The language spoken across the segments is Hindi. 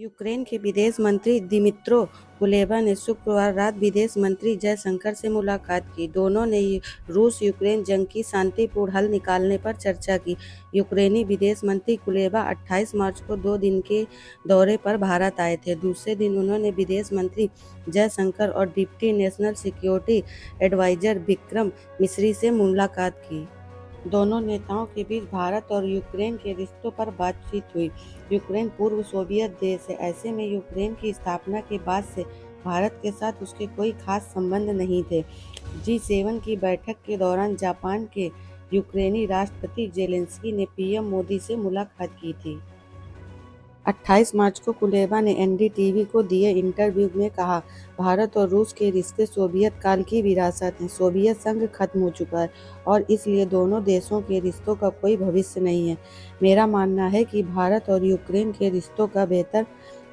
यूक्रेन के विदेश मंत्री दिमित्रो कुलेबा ने शुक्रवार रात विदेश मंत्री जयशंकर से मुलाकात की। दोनों ने रूस-यूक्रेन जंग की शांतिपूर्ण हल निकालने पर चर्चा की। यूक्रेनी विदेश मंत्री कुलेबा 28 मार्च को 2 दिन के दौरे पर भारत आए थे। दूसरे दिन उन्होंने विदेश मंत्री जयशंकर और deputy national security adviser Vikram Misri से मुलाकात की। दोनों नेताओं के बीच भारत और यूक्रेन के रिश्तों पर बातचीत हुई। यूक्रेन पूर्व सोवियत देश है, ऐसे में यूक्रेन की स्थापना के बाद से भारत के साथ उसके कोई खास संबंध नहीं थे। G7 की बैठक के दौरान जापान के यूक्रेनी राष्ट्रपति जेलेंस्की ने पीएम मोदी से मुलाकात की थी। 28 मार्च को कुलेबा ने एनडीटीवी को दिए इंटरव्यू में कहा, भारत और रूस के रिश्ते सोवियत काल की विरासत हैं। सोवियत संघ खत्म हो चुका है और इसलिए दोनों देशों के रिश्तों का कोई भविष्य नहीं है। मेरा मानना है कि भारत और यूक्रेन के रिश्तों का बेहतर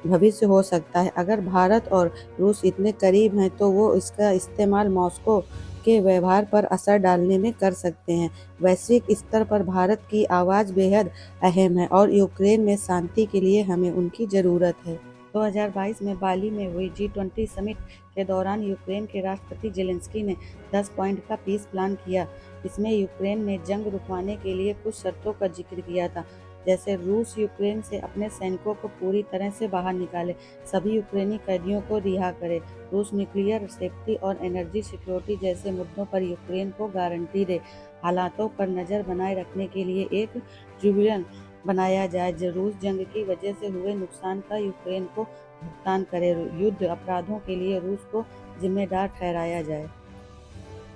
भविष्य हो सकता है। अगर भारत और रूस इतने करीब हैं तो वो इसका इस्तेमाल मॉस्को के व्यवहार पर असर डालने में कर सकते हैं। वैश्विक स्तर पर भारत की आवाज़ बेहद अहम है और यूक्रेन में शांति के लिए हमें उनकी ज़रूरत है। 2022 में बाली में हुई G20 समिट के दौरान यूक्रेन के राष्ट्रपति जेलेंस्की ने 10 पॉइंट का पीस प्लान किया। इसमें यूक्रेन ने जंग रुकवाने के लिए कुछ शर्तों का जिक्र किया था, जैसे रूस यूक्रेन से अपने सैनिकों को पूरी तरह से बाहर निकाले, सभी यूक्रेनी कैदियों को रिहा करे, रूस न्यूक्लियर सेफ्टी और एनर्जी सिक्योरिटी जैसे मुद्दों पर यूक्रेन को गारंटी दे, हालातों पर नज़र बनाए रखने के लिए एक ट्रिब्यूनल बनाया जाए, रूस जंग की वजह से हुए नुकसान का यूक्रेन को भुगतान करे, युद्ध अपराधों के लिए रूस को जिम्मेदार ठहराया जाए।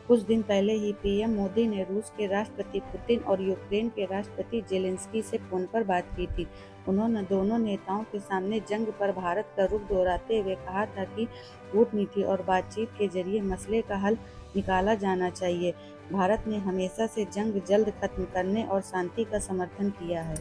कुछ दिन पहले ही पीएम मोदी ने रूस के राष्ट्रपति पुतिन और यूक्रेन के राष्ट्रपति जेलेंस्की से फोन पर बात की थी। उन्होंने दोनों नेताओं के सामने जंग पर भारत का रुख दोहराते हुए कहा था कि कूटनीति और बातचीत के जरिए मसले का हल निकाला जाना चाहिए। भारत ने हमेशा से जंग जल्द खत्म करने और शांति का समर्थन किया है।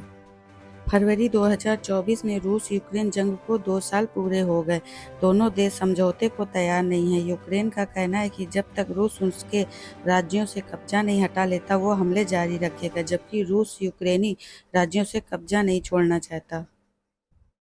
फरवरी 2024 में रूस यूक्रेन जंग को 2 साल पूरे हो गए। दोनों देश समझौते को तैयार नहीं है। यूक्रेन का कहना है कि जब तक रूस उसके राज्यों से कब्जा नहीं हटा लेता वो हमले जारी रखेगा, जबकि रूस यूक्रेनी राज्यों से कब्जा नहीं छोड़ना चाहता।